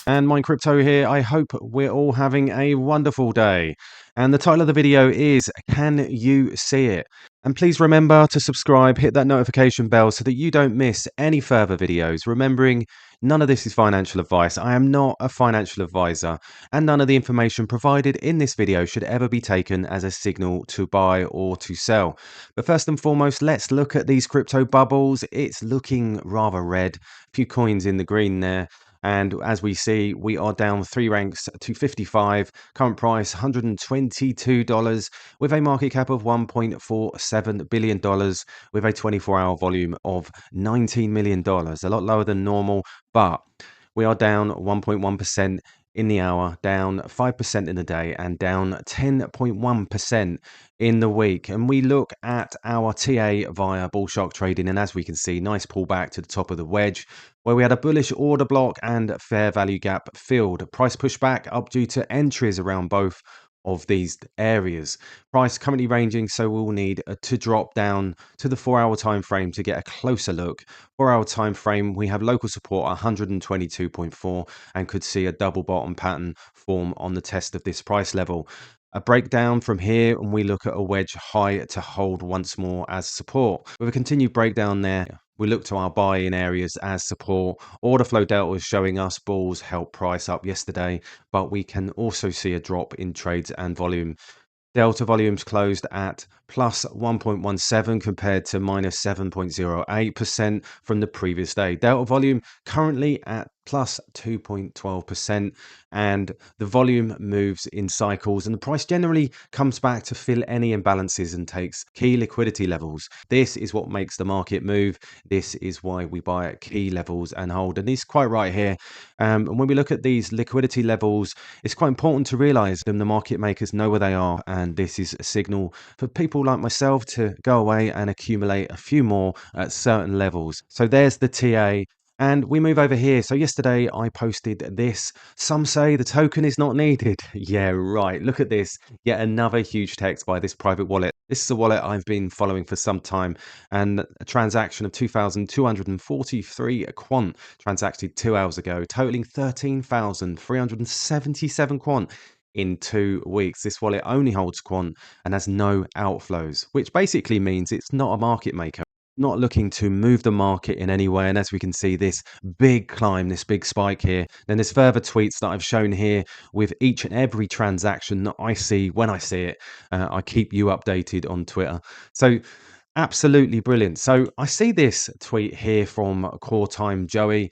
And Mine Crypto here. I hope we're all having a wonderful day. And the title of the video is Can You See It? And please remember to subscribe, hit that notification bell so that you don't miss any further videos. Remembering none of this is financial advice. I am not a financial advisor, and none of the information provided in this video should ever be taken as a signal to buy or to sell. But first and foremost, let's look at these crypto bubbles. It's looking rather red. A few coins in the green there. And as we see, we are down 3 ranks to 55, current price $122, with a market cap of $1.47 billion, with a 24-hour volume of $19 million, a lot lower than normal, but we are down 1.1% in the hour, down 5% in the day, and down 10.1% in the week. And we look at our TA via bull shark trading, and as we can see, nice pullback to the top of the wedge, where we had a bullish order block and fair value gap filled. Price pushback up due to entries around both of these areas. Price currently ranging, so we'll need to drop down to the 4-hour time frame to get a closer look. 4-hour time frame, we have local support 122.4 and could see a double bottom pattern form on the test of this price level. A breakdown from here, and we look at a wedge high to hold once more as support. With a continued breakdown there, we look to our buy-in areas as support. Order flow delta is showing us bulls helped price up yesterday, but we can also see a drop in trades and volume. Delta volumes closed at plus 1.17 compared to minus 7.08% from the previous day. Delta volume currently at plus 2.12%, and the volume moves in cycles, and the price generally comes back to fill any imbalances and takes key liquidity levels. This is what makes the market move. This is why we buy at key levels and hold, and it's quite right here. And when we look at these liquidity levels, it's quite important to realize that the market makers know where they are, and this is a signal for people like myself to go away and accumulate a few more at certain levels. So there's the TA. And we move over here. So yesterday I posted this. Some say the token is not needed. Yeah, right. Look at this. Yet another huge text by this private wallet. This is a wallet I've been following for some time, and a transaction of 2,243 quant transacted 2 hours ago, totaling 13,377 quant in 2 weeks. This wallet only holds quant and has no outflows, which basically means it's not a market maker, not looking to move the market in any way. And as we can see, this big climb, this big spike here, then there's further tweets that I've shown here with each and every transaction that I see when I see it. I keep you updated on Twitter. So absolutely brilliant. So I see this tweet here from Core Time Joey.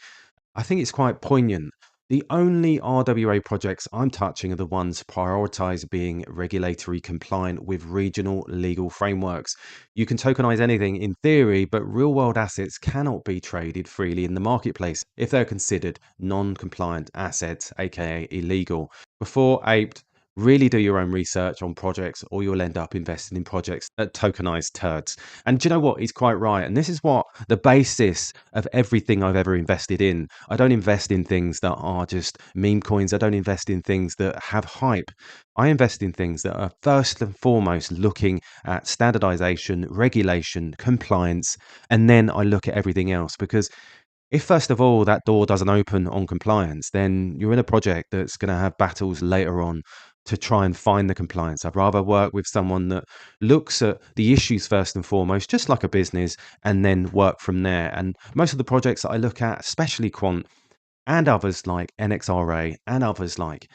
I think it's quite poignant. The only RWA projects I'm touching are the ones prioritized being regulatory compliant with regional legal frameworks. You can tokenize anything in theory, but real world assets cannot be traded freely in the marketplace if they're considered non-compliant assets, aka illegal. Before aped, really do your own research on projects, or you'll end up investing in projects that tokenize turds. And do you know what? He's quite right. And this is what the basis of everything I've ever invested in. I don't invest in things that are just meme coins. I don't invest in things that have hype. I invest in things that are first and foremost looking at standardization, regulation, compliance, and then I look at everything else. Because if first of all that door doesn't open on compliance, then you're in a project that's going to have battles later on to try and find the compliance. I'd rather work with someone that looks at the issues first and foremost, just like a business, and then work from there. And most of the projects that I look at, especially quant, and others like NXRA, and others like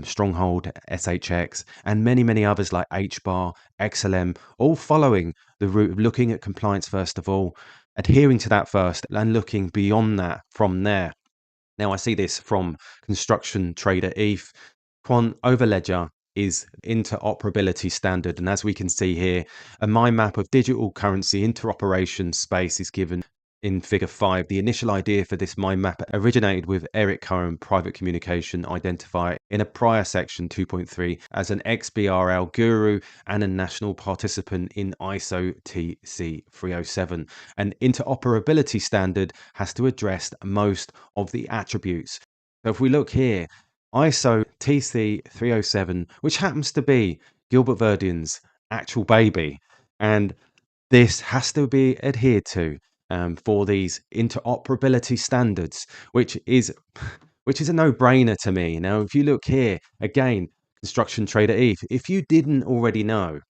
Stronghold, SHX, and many, many others like HBAR, XLM, all following the route of looking at compliance first of all, adhering to that first, and looking beyond that from there. Now, I see this from Construction Trader ETH. Quant Overledger is interoperability standard, and as we can see here, a mind map of digital currency interoperation space is given in figure 5. The initial idea for this mind map originated with Eric Cohen Private Communication Identifier in a prior section 2.3 as an XBRL guru and a national participant in ISO TC 307. An interoperability standard has to address most of the attributes. So if we look here, ISO TC 307, which happens to be Gilbert Verdion's actual baby, and this has to be adhered to. for these interoperability standards, which is which is a no-brainer to me. Now, if you look here again, construction trader Eve, if you didn't already know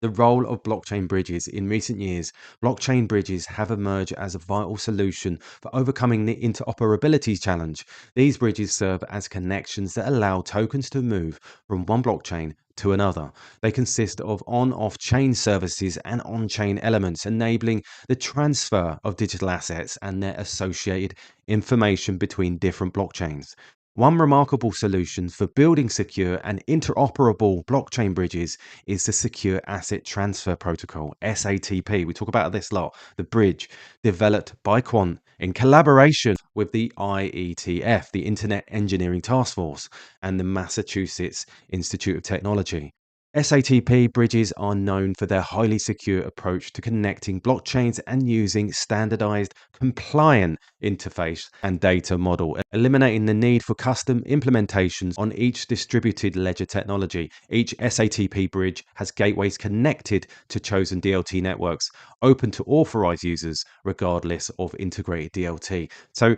the role of blockchain bridges in recent years, blockchain bridges have emerged as a vital solution for overcoming the interoperability challenge. These bridges serve as connections that allow tokens to move from one blockchain to another. They consist of on-off chain services and on-chain elements, enabling the transfer of digital assets and their associated information between different blockchains. One remarkable solution for building secure and interoperable blockchain bridges is the Secure Asset Transfer Protocol, SATP. We talk about this a lot. The bridge developed by Quant in collaboration with the IETF, the Internet Engineering Task Force, and the Massachusetts Institute of Technology. SATP bridges are known for their highly secure approach to connecting blockchains and using standardized, compliant interface and data model, eliminating the need for custom implementations on each distributed ledger technology. Each SATP bridge has gateways connected to chosen DLT networks, open to authorized users, regardless of integrated DLT. So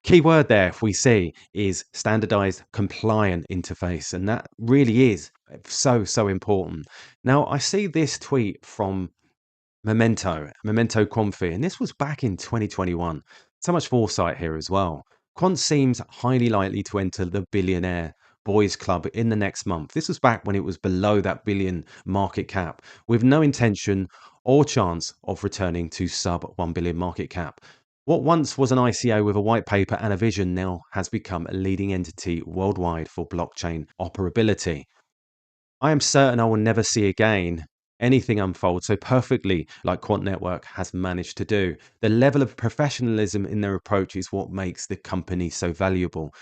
key word there, if we see, is standardized compliant interface, and that really is so important. Now, I see this tweet from Memento Confi, and this was back in 2021. So much foresight here as well. Quant seems highly likely to enter the Billionaire Boys Club in the next month. This was back when it was below that billion market cap, with no intention or chance of returning to sub 1 billion market cap. What once was an ICO with a white paper and a vision now has become a leading entity worldwide for blockchain operability. I am certain I will never see again anything unfold so perfectly like Quant Network has managed to do. The level of professionalism in their approach is what makes the company so valuable.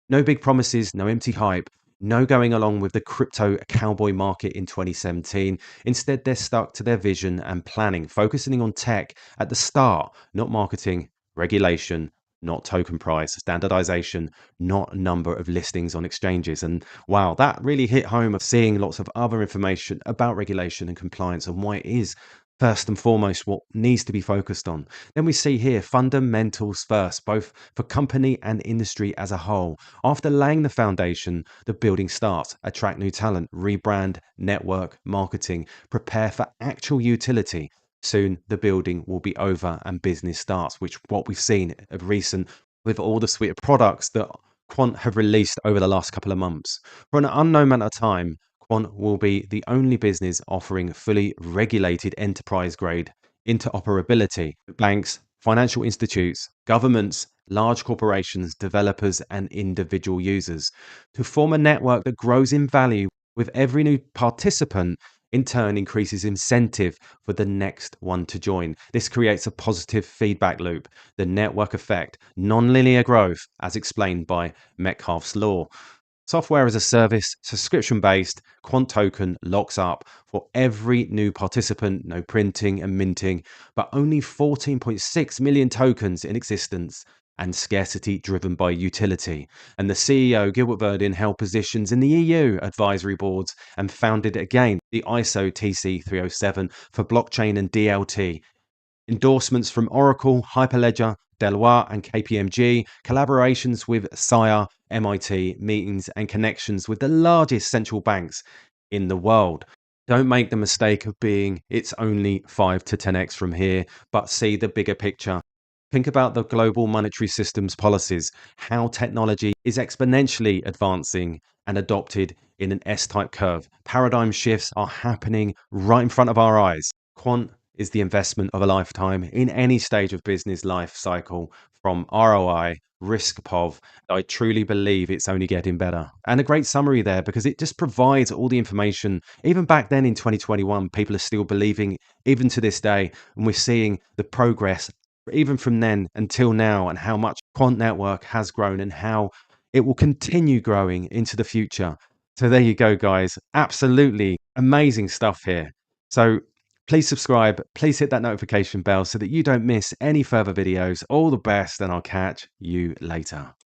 No big promises, no empty hype, no going along with the crypto cowboy market in 2017. Instead, they're stuck to their vision and planning, focusing on tech at the start, not marketing, regulation, not token price, standardization, not number of listings on exchanges. And wow, that really hit home of seeing lots of other information about regulation and compliance and why it is first and foremost what needs to be focused on. Then we see here fundamentals first, both for company and industry as a whole. After laying the foundation, the building starts. Attract new talent, rebrand, network, marketing, prepare for actual utility. Soon the building will be over and business starts, which what we've seen of recent with all the suite of products that Quant have released over the last couple of months. For an unknown amount of time, Quant will be the only business offering fully regulated enterprise grade interoperability. Banks, financial institutes, governments, large corporations, developers, and individual users to form a network that grows in value with every new participant. In turn, increases incentive for the next one to join. This creates a positive feedback loop, the network effect, nonlinear growth, as explained by Metcalfe's law. Software as a service, subscription based, Quant token locks up for every new participant, no printing and minting, but only 14.6 million tokens in existence and scarcity driven by utility. And the CEO, Gilbert Verdin, held positions in the EU advisory boards and founded again the ISO TC 307 for blockchain and DLT. Endorsements from Oracle, Hyperledger, Deloitte, and KPMG, collaborations with SIA, MIT, meetings and connections with the largest central banks in the world. Don't make the mistake of being it's only 5 to 10x from here, but see the bigger picture. Think about the global monetary system's policies, how technology is exponentially advancing and adopted in an S-type curve. Paradigm shifts are happening right in front of our eyes. Quant is the investment of a lifetime in any stage of business life cycle, from ROI, risk POV. I truly believe it's only getting better. And a great summary there because it just provides all the information. Even back then in 2021, people are still believing, even to this day, and we're seeing the progress even from then until now, and how much Quant Network has grown and how it will continue growing into the future. So there you go, guys. Absolutely amazing stuff here. So please subscribe, please hit that notification bell so that you don't miss any further videos. All the best, and I'll catch you later.